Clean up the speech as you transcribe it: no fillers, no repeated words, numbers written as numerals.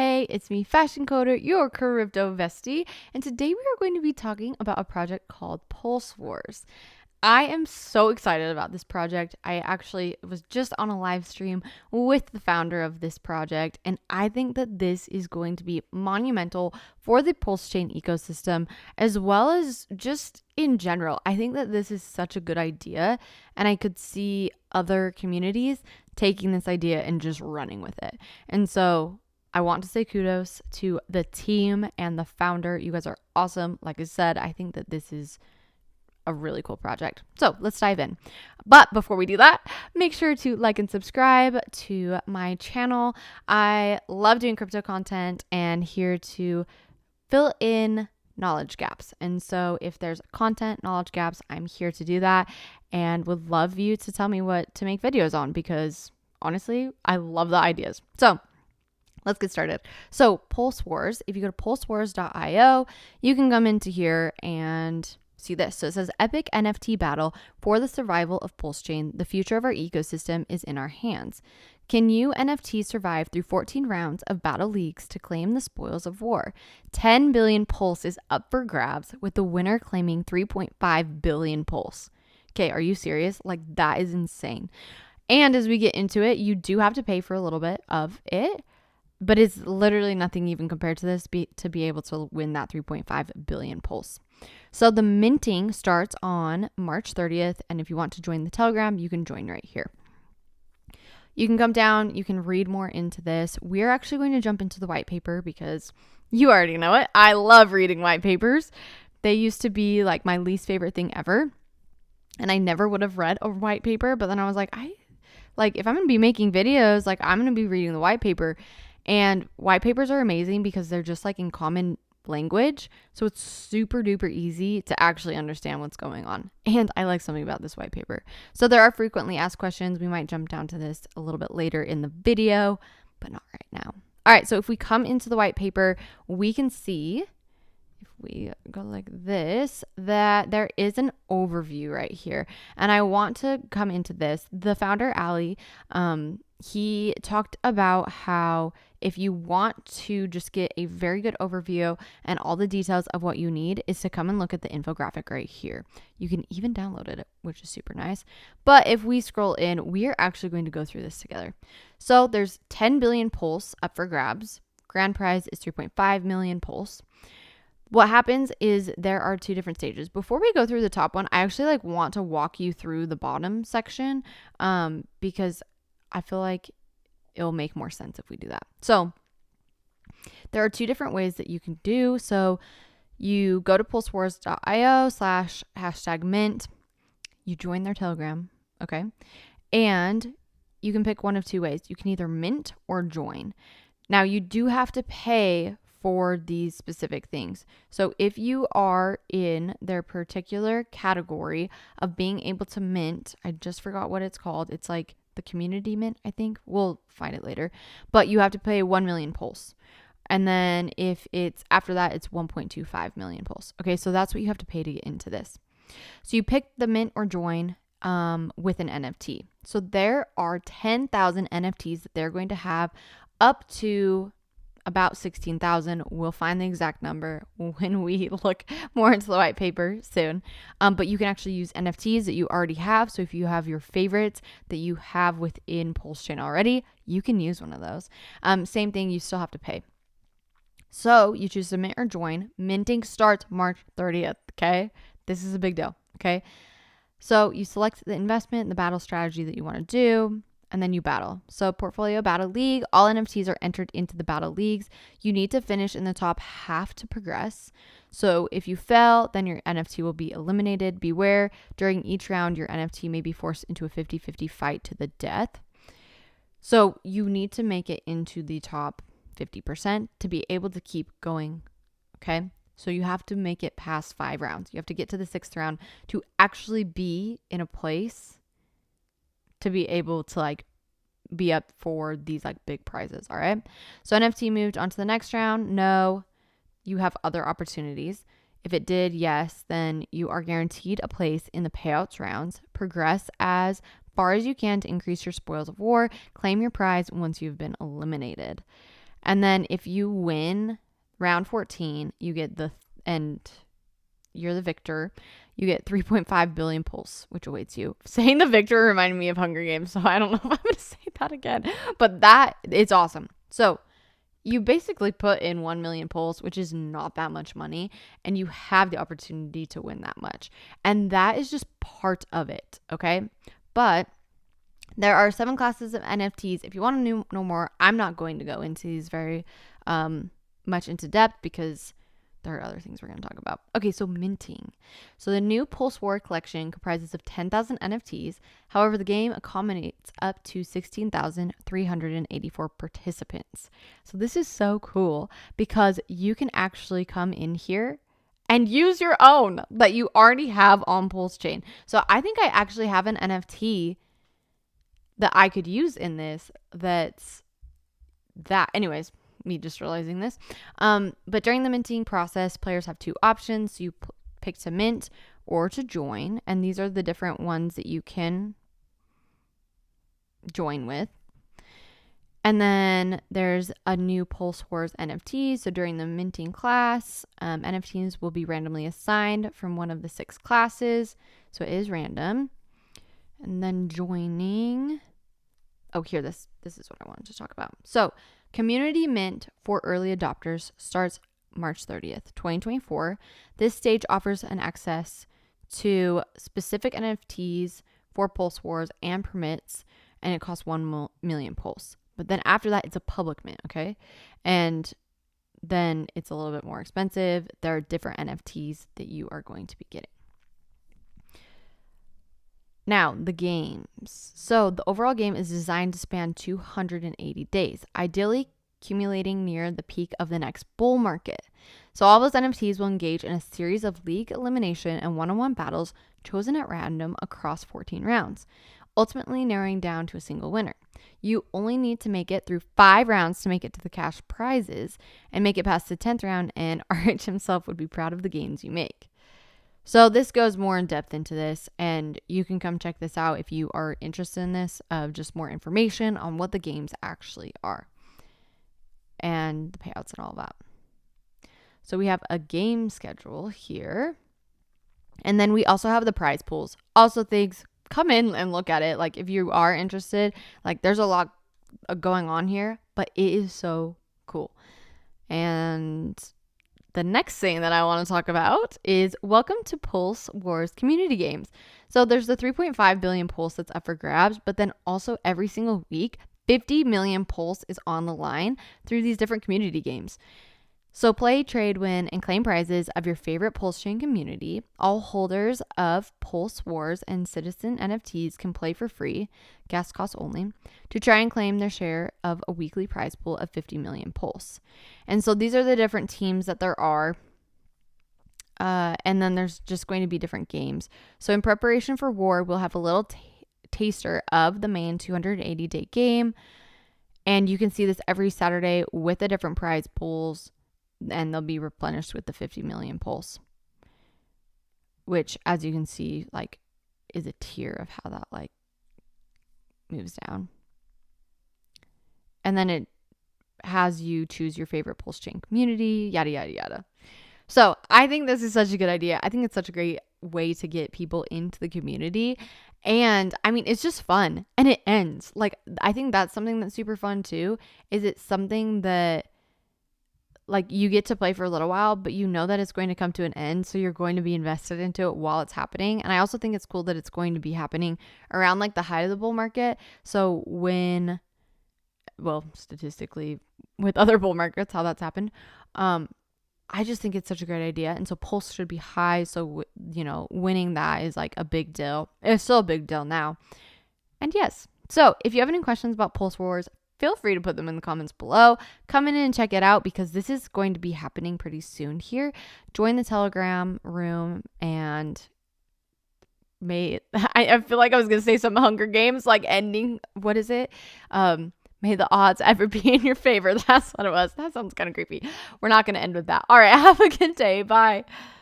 Hey, it's me, Fashion Coder, your crypto bestie, and today we are going to be talking about a project called PulseWars. I am so excited about this project. I actually was just on a live stream with the founder of this project, and I think that this is going to be monumental for the PulseChain ecosystem, as well as just in general. I think that this is such a good idea, and I could see other communities taking this idea and just running with it. And so I want to say kudos to the team and the founder. You guys are awesome. Like I said, I think that this is a really cool project. So let's dive in. But before we do that, make sure to like and subscribe to my channel. I love doing crypto content and here to fill in knowledge gaps. And so if there's content knowledge gaps, I'm here to do that and would love you to tell me what to make videos on because honestly, I love the ideas. So let's get started. So PulseWars, if you go to pulsewars.io, you can come into here and see this. So it says epic NFT battle for the survival of PulseChain. The future of our ecosystem is in our hands. Can you NFTs survive through 14 rounds of battle leagues to claim the spoils of war? 10 billion Pulse is up for grabs with the winner claiming 3.5 billion Pulse. Okay, are you serious? Like that is insane. And as we get into it, you do have to pay for a little bit of it, but it's literally nothing even compared to this to be able to win that 3.5 billion Pulse. So the minting starts on March 30th. And if you want to join the Telegram, you can join right here. You can come down. You can read more into this. We're actually going to jump into the white paper because you already know it. I love reading white papers. They used to be like my least favorite thing ever. And I never would have read a white paper. But then I was like, if I'm going to be making videos, like I'm going to be reading the white paper. And white papers are amazing because they're just like in common language. So it's super duper easy to actually understand what's going on. And I like something about this white paper. So there are frequently asked questions. We might jump down to this a little bit later in the video, but not right now. All right. So if we come into the white paper, we can see if we go like this, that there is an overview right here. And I want to come into this. The founder, Ali, he talked about how if you want to just get a very good overview and all the details of what you need is to come and look at the infographic right here. You can even download it, which is super nice. But if we scroll in, we are actually going to go through this together. So there's 10 billion Pulse up for grabs. Grand prize is 3.5 million Pulse. What happens is there are two different stages. Before we go through the top one, I actually want to walk you through the bottom section because I feel like it'll make more sense if we do that. So there are two different ways that you can do. So you go to pulsewars.io/#mint. You join their Telegram. Okay. And you can pick one of two ways. You can either mint or join. Now you do have to pay for these specific things. So if you are in their particular category of being able to mint, I just forgot what it's called. It's like the community mint, I think. We'll find it later. But you have to pay 1 million Pulse. And then if it's after that, it's 1.25 million Pulse. Okay, so that's what you have to pay to get into this. So you pick the mint or join with an NFT. So there are 10,000 NFTs that they're going to have up to about 16,000. We'll find the exact number when we look more into the white paper soon. But you can actually use NFTs that you already have. So if you have your favorites that you have within PulseChain already, you can use one of those. Same thing, you still have to pay. So you choose to mint or join. Minting starts March 30th. Okay. This is a big deal. Okay. So you select the investment, the battle strategy that you want to do. And then you battle. So portfolio battle league, all NFTs are entered into the battle leagues. You need to finish in the top half to progress. So if you fail, then your NFT will be eliminated. Beware, during each round, your NFT may be forced into a 50-50 fight to the death. So you need to make it into the top 50% to be able to keep going. Okay. So you have to make it past 5 rounds. You have to get to the 6th round to actually be in a place to be able to be up for these big prizes. All right. So NFT moved on to the next round. No, you have other opportunities. If it did, yes, then you are guaranteed a place in the payouts rounds. Progress as far as you can to increase your spoils of war. Claim your prize once you've been eliminated. And then if you win round 14, you get and you're the victor, you get 3.5 billion pulse, which awaits you. Saying the victor reminded me of Hunger Games, so I don't know if I'm going to say that again. But it's awesome. So you basically put in 1 million pulse, which is not that much money, and you have the opportunity to win that much. And that is just part of it, okay? But there are 7 classes of NFTs. If you want to know more, I'm not going to go into these very much into depth because there are other things we're going to talk about. Okay, so minting. So the new PulseWars collection comprises of 10,000 NFTs. However, the game accommodates up to 16,384 participants. So this is so cool because you can actually come in here and use your own that you already have on PulseChain. So I think I actually have an NFT that I could use in this anyways, me just realizing this. But during the minting process, players have 2 options. You pick to mint or to join, and these are the different ones that you can join with. And then there's a new PulseWars NFT. So during the minting class, NFTs will be randomly assigned from one of the 6 classes. So it is random. And then joining. Oh, here, this is what I wanted to talk about. So community mint for early adopters starts March 30th, 2024. This stage offers an access to specific NFTs for PulseWars and permits, and it costs 1 million pulse. But then after that, it's a public mint, okay? And then it's a little bit more expensive. There are different NFTs that you are going to be getting. Now, the games. So the overall game is designed to span 280 days, ideally accumulating near the peak of the next bull market. So all those NFTs will engage in a series of league elimination and one-on-one battles chosen at random across 14 rounds, ultimately narrowing down to a single winner. You only need to make it through 5 rounds to make it to the cash prizes and make it past the 10th round, and RH himself would be proud of the gains you make. So this goes more in depth into this, and you can come check this out if you are interested in this, of just more information on what the games actually are and the payouts and all that. So we have a game schedule here, and then we also have the prize pools. Also, things, come in and look at it. Like if you are interested, like there's a lot going on here, but it is so cool. And the next thing that I want to talk about is welcome to PulseWars community games. So there's the 3.5 billion pulse that's up for grabs, but then also every single week, 50 million pulse is on the line through these different community games. So play, trade, win, and claim prizes of your favorite PulseChain community. All holders of PulseWars and Citizen NFTs can play for free, gas cost only, to try and claim their share of a weekly prize pool of 50 million pulse. And so these are the different teams that there are. And then there's just going to be different games. So in preparation for war, we'll have a little taster of the main 280-day game. And you can see this every Saturday with the different prize pools, and they'll be replenished with the 50 million pulse, which, as you can see, like, is a tier of how that like moves down. And then it has you choose your favorite PulseChain community, yada yada yada. So I think this is such a good idea. I think it's such a great way to get people into the community. And I mean, it's just fun, and it ends. Like, I think that's something that's super fun too, is it's something that, like, you get to play for a little while, but you know that it's going to come to an end, so you're going to be invested into it while it's happening. And I also think it's cool that it's going to be happening around like the height of the bull market. So when, well, statistically with other bull markets, how that's happened, I just think it's such a great idea. And so pulse should be high, so you know, winning that is like a big deal. It's still a big deal now. And yes, so if you have any questions about PulseWars, feel free to put them in the comments below. Come in and check it out, because this is going to be happening pretty soon here. Join the Telegram room, and I feel like I was going to say some Hunger Games, like ending, what is it? May the odds ever be in your favor. That's what it was. That sounds kind of creepy. We're not going to end with that. All right. Have a good day. Bye.